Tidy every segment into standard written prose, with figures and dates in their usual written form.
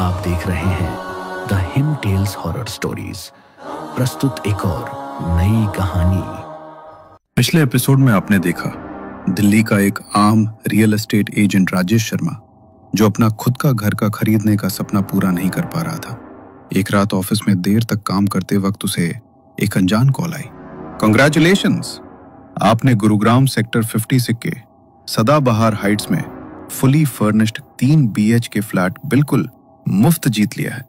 आप देख रहे हैं the Him tales horror stories. प्रस्तुत एक और नई कहानी। पिछले एपिसोड में आपने देखा दिल्ली का एक आम real estate agent Rajesh Sharma, जो अपना खुद का घर का खरीदने का सपना पूरा नहीं कर पा रहा था। एक रात ऑफिस में देर तक काम करते वक्त उसे एक अनजान कॉल आई। कांग्रेचुलेशंस, आपने गुरुग्राम सेक्टर 56 के सदाबहार हाइट्स में फुली फर्निश्ड 3 BHK फ्लैट बिल्कुल मुफ्त जीत लिया है।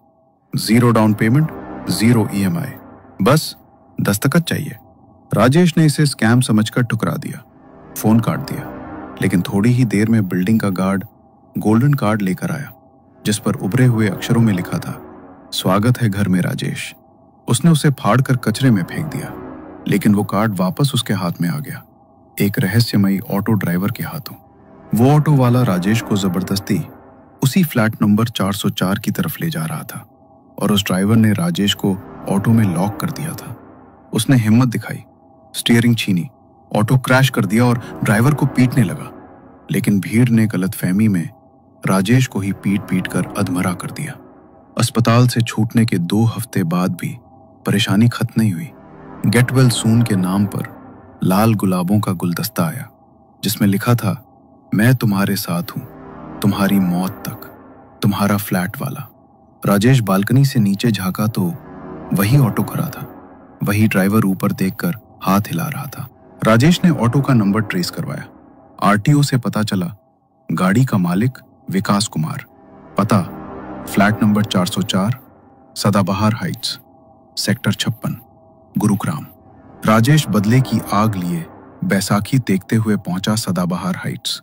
0 डाउन पेमेंट, 0 EMI, बस दस्तखत चाहिए। राजेश ने इसे स्कैम समझकर ठुकरा दिया, फोन काट दिया। लेकिन थोड़ी ही देर में बिल्डिंग का गार्ड गोल्डन कार्ड लेकर आया, जिस पर उभरे हुए अक्षरों में लिखा था, स्वागत है घर में राजेश। उसने उसे फाड़कर कचरे में फेंक दिया, लेकिन वो कार्ड वापस उसके हाथ में आ गया, एक रहस्यमयी ऑटो ड्राइवर के हाथों। वो ऑटो वाला राजेश को जबरदस्ती उसी फ्लैट नंबर 404 की तरफ ले जा रहा था और उस ड्राइवर ने राजेश को ऑटो में लॉक कर दिया था। उसने हिम्मत दिखाई, स्टीयरिंग छीनी, ऑटो क्रैश कर दिया और ड्राइवर को पीटने लगा। लेकिन भीड़ ने गलतफहमी में राजेश को ही पीट पीट कर अधमरा कर दिया। अस्पताल से छूटने के 2 हफ्ते बाद भी परेशानी खत्म नहीं हुई। गेट वेल सून के नाम पर लाल गुलाबों का गुलदस्ता आया, जिसमें लिखा था, मैं तुम्हारे साथ हूं, तुम्हारी मौत तक, तुम्हारा फ्लैट वाला। राजेश बालकनी से नीचे झांका तो वही ऑटो खड़ा था। वही ड्राइवर ऊपर देखकर हाथ हिला रहा था। राजेश ने ऑटो का नंबर ट्रेस करवाया। RTO से पता चला गाड़ी का मालिक विकास कुमार, पता फ्लैट नंबर 404 सदाबहार हाइट्स, सेक्टर 56, गुरुग्राम। राजेश बदले की आग लिए बैसाखी देखते हुए पहुंचा सदाबहार हाइट्स।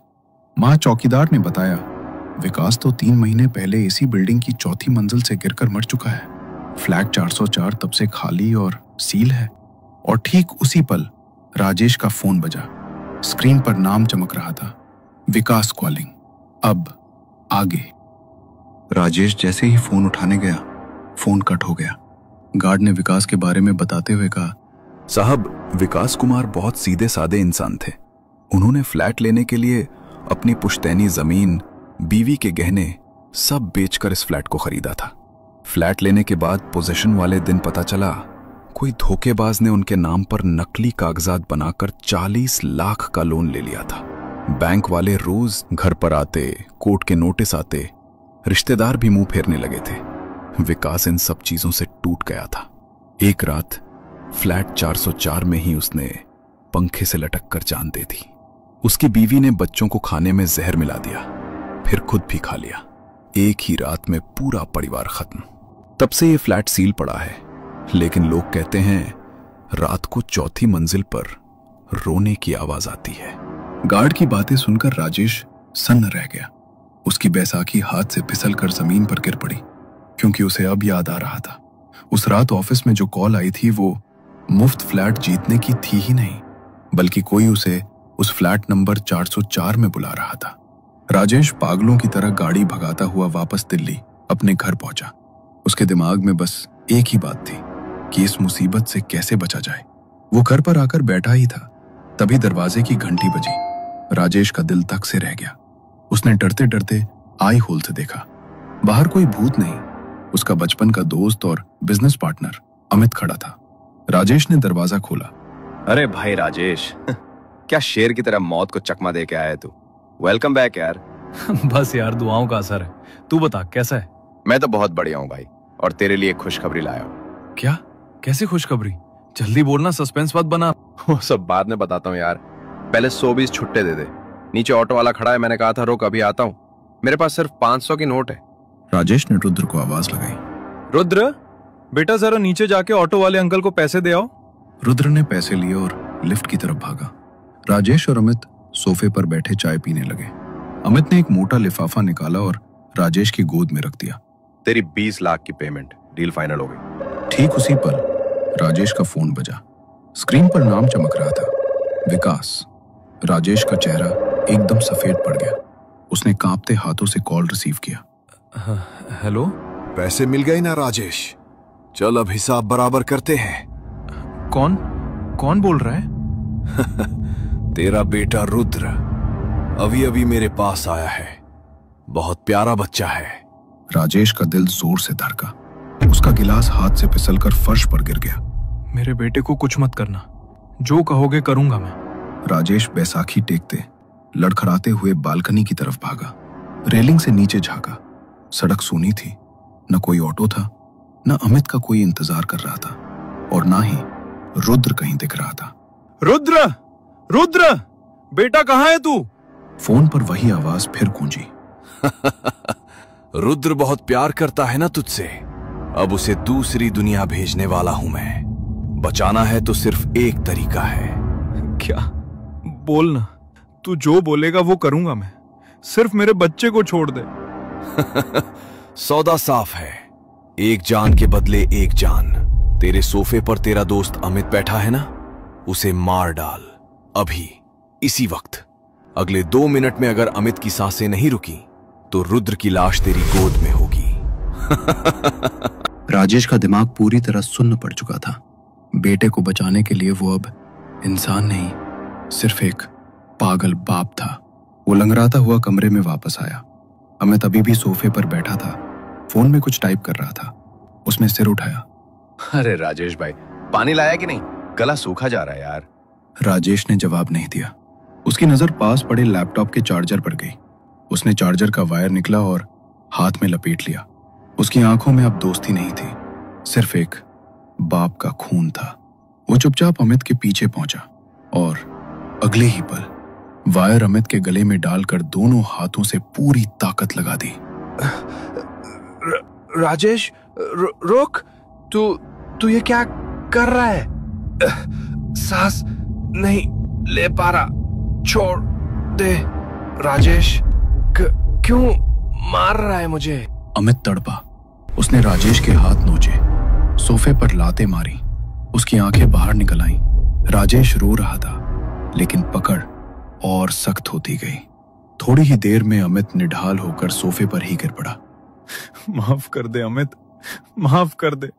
मां चौकीदार ने बताया, विकास तो 3 महीने पहले इसी बिल्डिंग की 4थी मंजिल से गिरकर मर चुका है। फ्लैट 404 तब से खाली और सील है। और ठीक उसी पल राजेश का फोन बजा। स्क्रीन पर नाम चमक रहा था, विकास कॉलिंग। अब आगे। राजेश जैसे ही फोन उठाने गया, फोन कट हो गया। गार्ड ने विकास के बारे में बताते हुए कहा, साहब, विकास कुमार बहुत सीधे साधे इंसान थे। उन्होंने फ्लैट लेने के लिए अपनी पुश्तैनी जमीन, बीवी के गहने सब बेचकर इस फ्लैट को खरीदा था। फ्लैट लेने के बाद पोजीशन वाले दिन पता चला कोई धोखेबाज ने उनके नाम पर नकली कागजात बनाकर 40 लाख का लोन ले लिया था। बैंक वाले रोज घर पर आते, कोर्ट के नोटिस आते, रिश्तेदार भी मुंह फेरने लगे थे। विकास इन सब चीजों से टूट गया था। एक रात फ्लैट 404 में ही उसने पंखे से लटक कर जान दे दी। उसकी बीवी ने बच्चों को खाने में जहर मिला दिया, फिर खुद भी खा लिया। एक ही रात में पूरा परिवार खत्म। तब से ये फ्लैट सील पड़ा है, लेकिन लोग कहते हैं रात को 4थी मंजिल पर रोने की आवाज आती है। गार्ड की बातें सुनकर राजेश सन्न रह गया। उसकी बैसाखी हाथ से फिसल कर जमीन पर गिर पड़ी, क्योंकि उसे अब याद आ रहा था, उस रात ऑफिस में जो कॉल आई थी वो मुफ्त फ्लैट जीतने की थी ही नहीं, बल्कि कोई उसे उस फ्लैट नंबर 404 में बुला रहा था। राजेश पागलों की तरह गाड़ी भगाता हुआ वापस दिल्ली अपने घर पहुंचा। उसके दिमाग में बस एक ही बात थी कि इस मुसीबत से कैसे बचा जाए। वो घर पर आकर बैठा ही था, तभी दरवाजे की घंटी बजी। राजेश का दिल धक से रह गया। उसने डरते डरते आई होल से देखा। बाहर कोई भूत नहीं, उसका बचपन का दोस्त और बिजनेस पार्टनर अमित खड़ा था। राजेश ने दरवाजा खोला। अरे भाई राजेश, क्या शेर की तरह मौत को चकमा दे के आया तू। वेलकम बैक यार। बस यार, दुआओं का असर है। तू बता कैसा है? मैं तो बहुत बढ़िया हूँ भाई, और तेरे लिए खुशखबरी लाया हूँ। क्या? कैसी खुशखबरी? जल्दी बोलना, सस्पेंस मत बना। वो सब बाद में बताता हूँ यार, पहले 120 छुट्टे दे दे। नीचे ऑटो वाला खड़ा है, मैंने कहा था रुक अभी आता हूँ, मेरे पास सिर्फ 500 की नोट है। राजेश ने रुद्र को आवाज लगाई। रुद्र बेटा, जरा नीचे जाके ऑटो वाले अंकल को पैसे दे आओ। रुद्र ने पैसे लिए और लिफ्ट की तरफ भागा। राजेश और अमित सोफे पर बैठे चाय पीने लगे। अमित ने एक मोटा लिफाफा निकाला और राजेश की गोद में रख दिया। तेरी 20 लाख की पेमेंट, डील फाइनल हो गई। ठीक उसी पल राजेश का फोन बजा। स्क्रीन पर नाम चमक रहा था, विकास। राजेश का चेहरा एकदम सफेद पड़ गया। उसने कांपते हाथों से कॉल रिसीव किया। हेलो। पैसे मिल गए ना राजेश? चल अब हिसाब बराबर करते हैं। कौन बोल रहा है? तेरा बेटा रुद्र अभी अभी मेरे पास आया है। बहुत प्यारा बच्चा है, राजेश का दिल जोर से धड़का। उसका गिलास हाथ से फिसलकर फर्श पर गिर गया। मेरे बेटे को कुछ मत करना, जो कहोगे करूंगा मैं। राजेश बैसाखी टेकते लड़खड़ाते हुए बालकनी की तरफ भागा। रेलिंग से नीचे झांका। सड़क सूनी थी, न कोई ऑटो था, न अमित का कोई इंतजार कर रहा था, और ना ही रुद्र कहीं दिख रहा था। रुद्र, रुद्र, बेटा कहाँ है तू? फोन पर वही आवाज फिर गूंजी। रुद्र बहुत प्यार करता है ना तुझसे, अब उसे दूसरी दुनिया भेजने वाला हूं मैं। बचाना है तो सिर्फ एक तरीका है। क्या? बोल ना, तू जो बोलेगा वो करूंगा मैं, सिर्फ मेरे बच्चे को छोड़ दे। सौदा साफ है, एक जान के बदले एक जान। तेरे सोफे पर तेरा दोस्त अमित बैठा है ना, उसे मार डाल अभी, इसी वक्त। अगले 2 मिनट में अगर अमित की सांसें नहीं रुकी तो रुद्र की लाश तेरी गोद में होगी। राजेश का दिमाग पूरी तरह सुन्न पड़ चुका था। बेटे को बचाने के लिए वो अब इंसान नहीं, सिर्फ एक पागल बाप था। वो लंगड़ाता हुआ कमरे में वापस आया। अमित अभी भी सोफे पर बैठा था, फोन में कुछ टाइप कर रहा था। उसने सिर उठाया। अरे राजेश भाई, पानी लाया कि नहीं? गला सूखा जा रहा है यार। राजेश ने जवाब नहीं दिया। उसकी नजर पास पड़े लैपटॉप के चार्जर पर गई। उसने चार्जर का वायर निकला और हाथ में लपेट लिया। उसकी आंखों में अब दोस्ती नहीं थी, सिर्फ एक बाप का खून था। वो चुपचाप अमित के पीछे पहुंचा और अगले ही पल वायर अमित के गले में डालकर दोनों हाथों से पूरी ताकत लगा दी। राजेश, रुक, तू ये क्या कर रहा है? सांस नहीं ले पा रहा, छोड़ दे। राजेश, क्यों मार रहा है मुझे? अमित तड़पा। उसने राजेश के हाथ नोचे, सोफे पर लाते मारी। उसकी आंखें बाहर निकल आईं। राजेश रो रहा था, लेकिन पकड़ और सख्त होती गई। थोड़ी ही देर में अमित निढाल होकर सोफे पर ही गिर पड़ा। माफ कर दे अमित, माफ कर दे।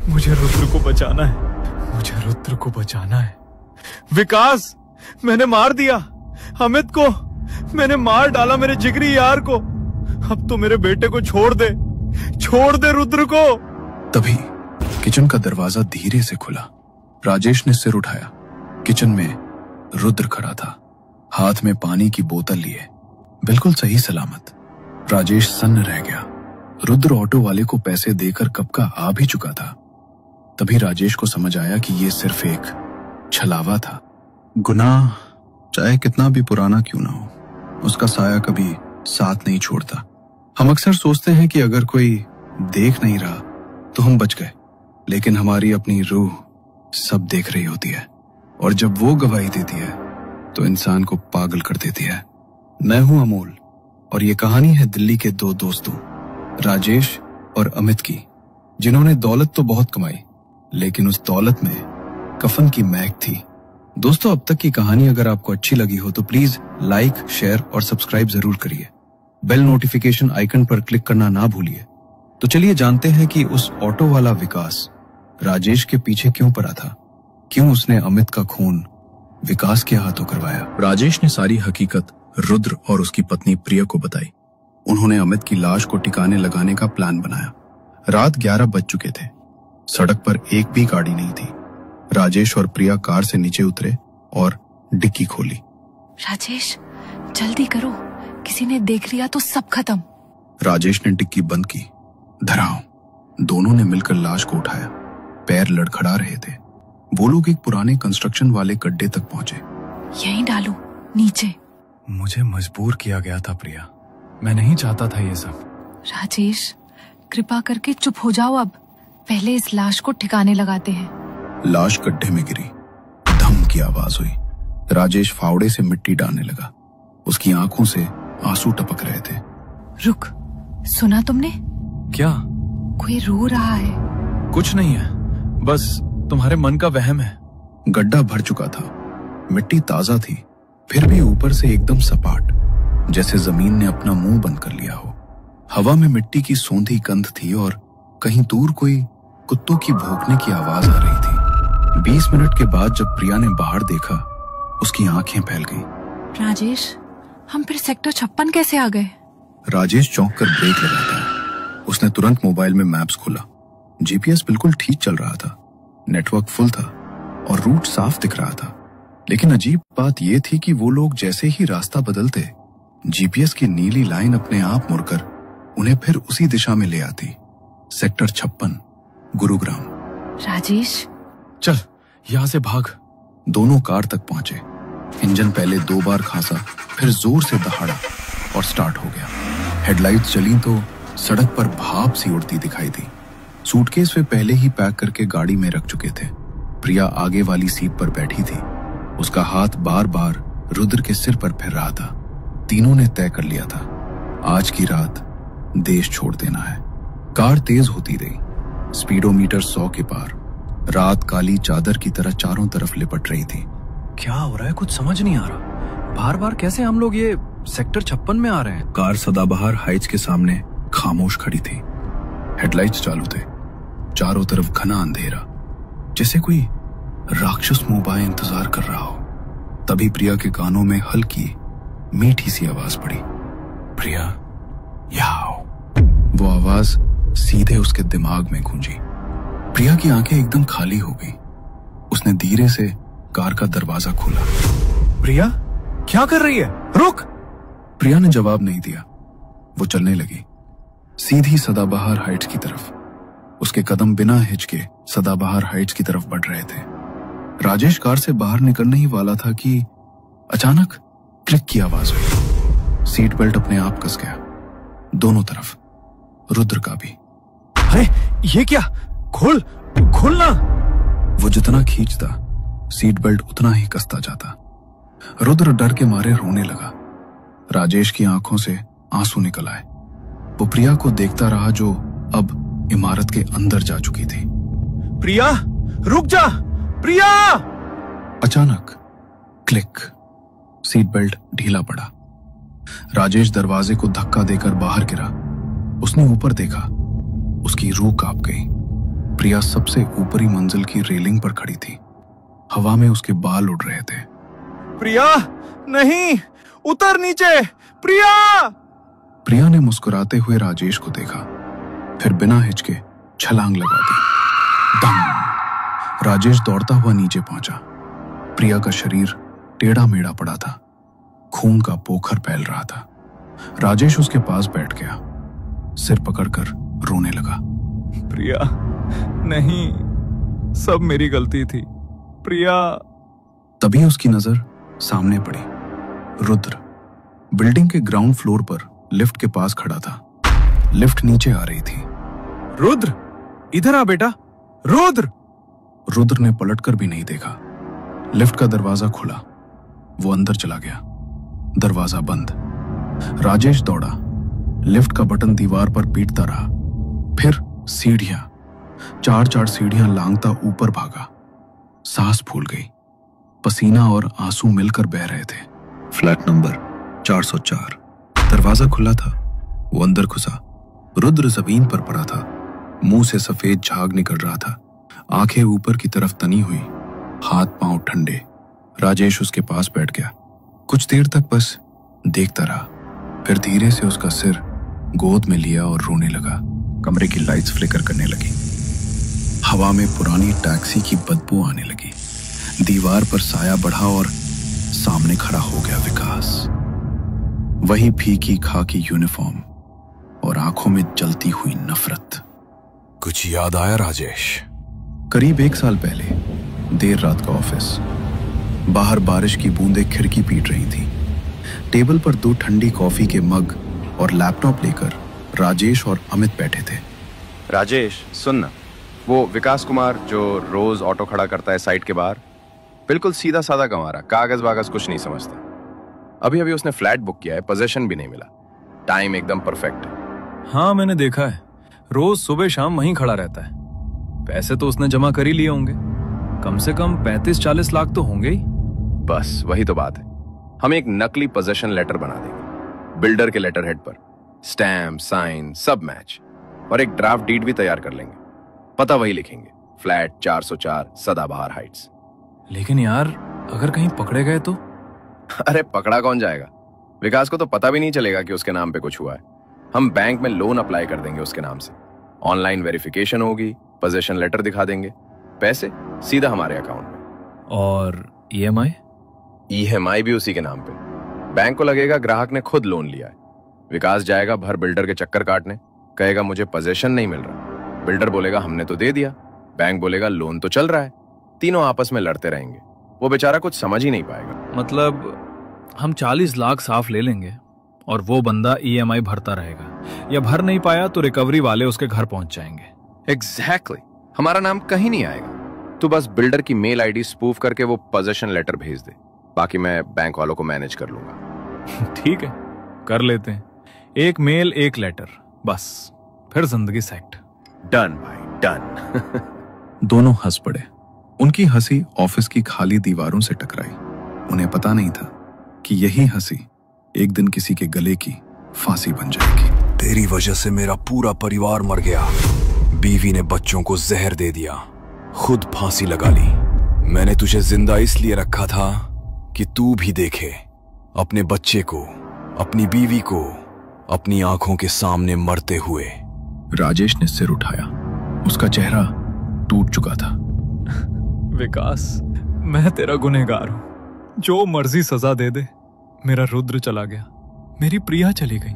मुझे रुद्र को बचाना है, मुझे रुद्र को बचाना है। विकास, मैंने मार दिया अमित को, मैंने मार डाला मेरे जिगरी यार को। अब तो मेरे बेटे को छोड़ दे, छोड़ दे रुद्र को। तभी किचन का दरवाजा धीरे से खुला। राजेश ने सिर उठाया। किचन में रुद्र खड़ा था, हाथ में पानी की बोतल लिए, बिल्कुल सही सलामत। राजेश सन्न रह गया। रुद्र ऑटो वाले को पैसे देकर कब का आ भी चुका था। तभी राजेश को समझ आया कि यह सिर्फ एक छलावा था। गुनाह चाहे कितना भी पुराना क्यों ना हो, उसका साया कभी साथ नहीं छोड़ता। हम अक्सर सोचते हैं कि अगर कोई देख नहीं रहा तो हम बच गए, लेकिन हमारी अपनी रूह सब देख रही होती है, और जब वो गवाही देती है तो इंसान को पागल कर देती है। मैं हूं अमोल, और ये कहानी है दिल्ली के 2 दोस्तों, राजेश और अमित की, जिन्होंने दौलत तो बहुत कमाई, लेकिन उस दौलत में कफन की महक थी। दोस्तों, अब तक की कहानी अगर आपको अच्छी लगी हो तो प्लीज लाइक, शेयर और सब्सक्राइब जरूर करिए। बेल नोटिफिकेशन आइकन पर क्लिक करना ना भूलिए। तो चलिए जानते हैं कि उस ऑटो वाला विकास राजेश के पीछे क्यों पड़ा था, क्यों उसने अमित का खून विकास के हाथों करवाया। राजेश ने सारी हकीकत रुद्र और उसकी पत्नी प्रिया को बताई। उन्होंने अमित की लाश को ठिकाने लगाने का प्लान बनाया। रात 11 बज चुके थे। सड़क पर एक भी गाड़ी नहीं थी। राजेश और प्रिया कार से नीचे उतरे और डिक्की खोली। राजेश, जल्दी करो, किसी ने देख लिया तो सब खत्म। राजेश ने डिक्की बंद की। धराओ। दोनों ने मिलकर लाश को उठाया। पैर लड़खड़ा रहे थे। वो लोग एक पुराने कंस्ट्रक्शन वाले गड्ढे तक पहुंचे। यहीं डालो, नीचे। मुझे मजबूर किया गया था प्रिया, मैं नहीं चाहता था ये सब। राजेश, कृपा करके चुप हो जाओ अब, पहले इस लाश को ठिकाने लगाते हैं। लाश गड्ढे में गिरी। धम की आवाज हुई। राजेश फावड़े से मिट्टी डालने लगा। उसकी आंखों से आंसू टपक रहे थे। रुक, सुना तुमने? क्या? कोई रो रहा है। कुछ नहीं है, बस तुम्हारे मन का वहम है। गड्ढा भर चुका था। मिट्टी ताजा थी, फिर भी ऊपर से एकदम सपाट, जैसे जमीन ने अपना मुंह बंद कर लिया हो। हवा में मिट्टी की सौंधी गंध थी और कहीं दूर कोई कुत्तों की भौंकने की आवाज आ रही थी। 20 मिनट के बाद जब प्रिया ने बाहर देखा, उसकी आंखें फैल गईं। राजेश, हम फिर सेक्टर 56 कैसे आ गए? राजेश चौंक कर ब्रेक लगाता है। उसने तुरंत मोबाइल में मैप्स खोला। जीपीएस बिल्कुल ठीक चल रहा था, नेटवर्क फुल था और रूट साफ दिख रहा था। लेकिन अजीब बात यह थी कि वो लोग जैसे ही रास्ता बदलते, जीपीएस की नीली लाइन अपने आप मुड़कर उन्हें फिर उसी दिशा में ले आती। सेक्टर 56, गुरुग्राम। राजेश, चल यहां से भाग। दोनों कार तक पहुंचे। इंजन पहले 2 बार खांसा, फिर जोर से दहाड़ा और स्टार्ट हो गया। हेडलाइट्स जली तो सड़क पर भाप सी उड़ती दिखाई दी। सूटकेस वे पहले ही पैक करके गाड़ी में रख चुके थे। प्रिया आगे वाली सीट पर बैठी थी। उसका हाथ बार बार रुद्र के सिर पर फिर रहा था। तीनों ने तय कर लिया था, आज की रात देश छोड़ देना है। कार तेज होती रही, स्पीडोमीटर 100 के पार। रात काली चादर की तरह चारों तरफ लिपट रही थी। क्या हो रहा है, कुछ समझ नहीं आ रहा। बार बार कैसे हम लोग ये सेक्टर 56 में आ रहे हैं? कार सदाबहार हाइट्स के सामने खामोश खड़ी थी। हेडलाइट्स चालू थे, चारों तरफ घना अंधेरा, जैसे कोई राक्षस मुंह इंतजार कर रहा हो। तभी प्रिया के कानों में हल्की मीठी सी आवाज पड़ी, प्रिया यहाँ आओ। वो आवाज सीधे उसके दिमाग में गूंजी। प्रिया की आंखें एकदम खाली हो गई। उसने धीरे से कार का दरवाजा खोला। प्रिया, क्या कर रही है? रुक! प्रिया ने जवाब नहीं दिया। वो चलने लगी, सीधी सदाबहार हाइट्स की तरफ। उसके कदम बिना हिचके सदाबहार हाइट्स की तरफ बढ़ रहे थे। राजेश कार से बाहर निकलने ही वाला था कि अचानक क्लिक की आवाज हुई। सीट बेल्ट अपने आप कस गया, दोनों तरफ, रुद्र का भी। अरे ये क्या? खोल ना! वो जितना खींचता, सीट बेल्ट उतना ही कसता जाता। रुद्र डर के मारे रोने लगा। राजेश की आंखों से आंसू निकल आए। वो प्रिया को देखता रहा जो अब इमारत के अंदर जा चुकी थी। प्रिया, रुक जा! प्रिया! अचानक क्लिक, सीट बेल्ट ढीला पड़ा। राजेश दरवाजे को धक्का देकर बाहर गिरा। उसने ऊपर देखा, उसकी रूह कांप गई। प्रिया सबसे ऊपरी मंजिल की रेलिंग पर खड़ी थी। हवा में उसके बाल उड़ रहे थे। प्रिया, नहीं! उतर नीचे! प्रिया! प्रिया ने मुस्कुराते हुए राजेश को देखा, फिर बिना हिचके छलांग लगा दी। दम! राजेश दौड़ता हुआ नीचे पहुंचा। प्रिया का शरीर टेढ़ा मेढ़ा पड़ा था, खून का पोखर फैल रहा था। राजेश उसके पास बैठ गया, सिर पकड़कर रोने लगा। प्रिया, नहीं, सब मेरी गलती थी। प्रिया! तभी उसकी नजर सामने पड़ी। रुद्र बिल्डिंग के ग्राउंड फ्लोर पर लिफ्ट के पास खड़ा था। लिफ्ट नीचे आ रही थी। रुद्र, इधर आ बेटा! रुद्र! रुद्र ने पलटकर भी नहीं देखा। लिफ्ट का दरवाजा खुला, वो अंदर चला गया। दरवाजा बंद। राजेश दौड़ा, लिफ्ट का बटन दीवार पर पीटता रहा। फिर सीढ़ियां, 4 सीढ़ियां लांघता ऊपर भागा। सांस फूल गई, पसीना और आंसू मिलकर बह रहे थे। Flat number 404। दरवाजा खुला था, वो अंदर घुसा। रुद्र जमीन पर पड़ा था, मुंह से सफेद झाग निकल रहा था, आंखें ऊपर की तरफ तनी हुई, हाथ पांव ठंडे। राजेश उसके पास बैठ गया। कुछ देर तक बस देखता रहा, फिर धीरे से उसका सिर गोद में लिया और रोने लगा। कमरे की लाइट्स फ्लिकर करने लगी। हवा में पुरानी टैक्सी की बदबू आने लगी। दीवार पर साया बढ़ा और सामने खड़ा हो गया विकास। वही फीकी खाकी यूनिफॉर्म और आंखों में जलती हुई नफरत। कुछ याद आया राजेश? करीब 1 साल पहले, देर रात का ऑफिस। बाहर बारिश की बूंदें खिड़की पीट रही थी। टेबल पर 2 ठंडी कॉफी के मग और लैपटॉप लेकर राजेश और अमित बैठे थे। राजेश, सुन ना, वो विकास कुमार जो रोज ऑटो खड़ा करता है साइट के बाहर, बिल्कुल सीधा साधा कमारा, कागज वागज कुछ नहीं समझता। अभी अभी उसने फ्लैट बुक किया है, पोजीशन भी नहीं मिला, टाइम एकदम परफेक्ट है। हाँ, मैंने देखा है, रोज सुबह शाम वहीं खड़ा रहता है। पैसे तो उसने जमा कर ही लिए होंगे, कम से कम 35-40 लाख तो होंगे ही। बस वही तो बात है। हम एक नकली पोजीशन लेटर बना देंगे, बिल्डर के लेटर हेड पर स्टैम्प, साइन सब मैच, और एक ड्राफ्ट डीड भी तैयार कर लेंगे। पता वही लिखेंगे, फ्लैट 404 सदाबहार हाइट्स। लेकिन यार, अगर कहीं पकड़े गए तो? अरे पकड़ा कौन जाएगा? विकास को तो पता भी नहीं चलेगा कि उसके नाम पे कुछ हुआ है। हम बैंक में लोन अप्लाई कर देंगे उसके नाम से, ऑनलाइन वेरिफिकेशन होगी, पोजीशन लेटर दिखा देंगे, पैसे सीधा हमारे अकाउंट में। और EMI? EMI भी उसी के नाम पे। बैंक को लगेगा ग्राहक ने खुद लोन लिया है। विकास जाएगा भर बिल्डर के चक्कर काटने, कहेगा मुझे पोजीशन नहीं मिल रहा। बिल्डर बोलेगा हमने तो दे दिया, बैंक बोलेगा लोन तो चल रहा है। तीनों आपस में लड़ते रहेंगे। वो बेचारा कुछ समझ ही नहीं पाएगा। मतलब हम 40 लाख साफ ले लेंगे और वो बंदा EMI भरता रहेगा, या भर नहीं पाया तो रिकवरी वाले उसके घर पहुंच जाएंगे। एग्जैक्टली हमारा नाम कहीं नहीं आएगा। तू बस बिल्डर की मेल आईडी स्पूफ करके वो पोजीशन लेटर भेज दे, बाकी मैं बैंक वालों को मैनेज कर लूंगा। ठीक है, कर लेते हैं। एक मेल एक लेटर, बस फिर जिंदगी सेट। डन भाई डन। दोनों हंस पड़े। उनकी हंसी ऑफिस की खाली दीवारों से टकराई। उन्हें पता नहीं था कि यही हंसी एक दिन किसी के गले की फांसी बन जाएगी। तेरी वजह से मेरा पूरा परिवार मर गया। बीवी ने बच्चों को जहर दे दिया, खुद फांसी लगा ली। मैंने तुझे जिंदा इसलिए रखा था कि तू भी देखे अपने बच्चे को, अपनी बीवी को अपनी आंखों के सामने मरते हुए। राजेश ने सिर उठाया। उसका चेहरा टूट चुका था। विकास, मैं तेरा गुनहगार हूं। जो मर्जी सजा दे दे। मेरा रुद्र चला गया, मेरी प्रिया चली गई,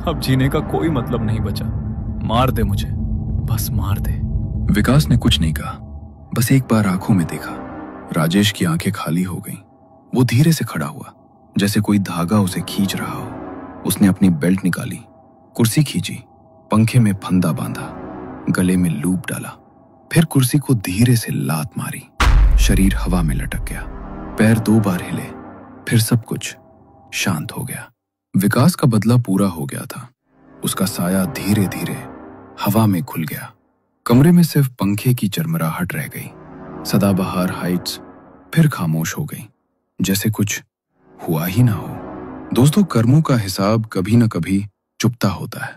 अब जीने का कोई मतलब नहीं बचा। मार दे मुझे, बस मार दे। विकास ने कुछ नहीं कहा, बस एक बार आंखों में देखा। राजेश की आंखें खाली हो गईं। वो धीरे से खड़ा हुआ, जैसे कोई धागा उसे खींच रहा हो। उसने अपनी बेल्ट निकाली, कुर्सी खींची, पंखे में फंदा बांधा, गले में लूप डाला, फिर कुर्सी को धीरे से लात मारी। शरीर हवा में लटक गया, पैर 2 बार हिले, फिर सब कुछ शांत हो गया। विकास का बदला पूरा हो गया था। उसका साया धीरे धीरे हवा में खुल गया। कमरे में सिर्फ पंखे की चरमराहट रह गई। सदाबहार हाइट्स फिर खामोश हो गई, जैसे कुछ हुआ ही ना हो। दोस्तों, कर्मों का हिसाब कभी न कभी चुपता होता है।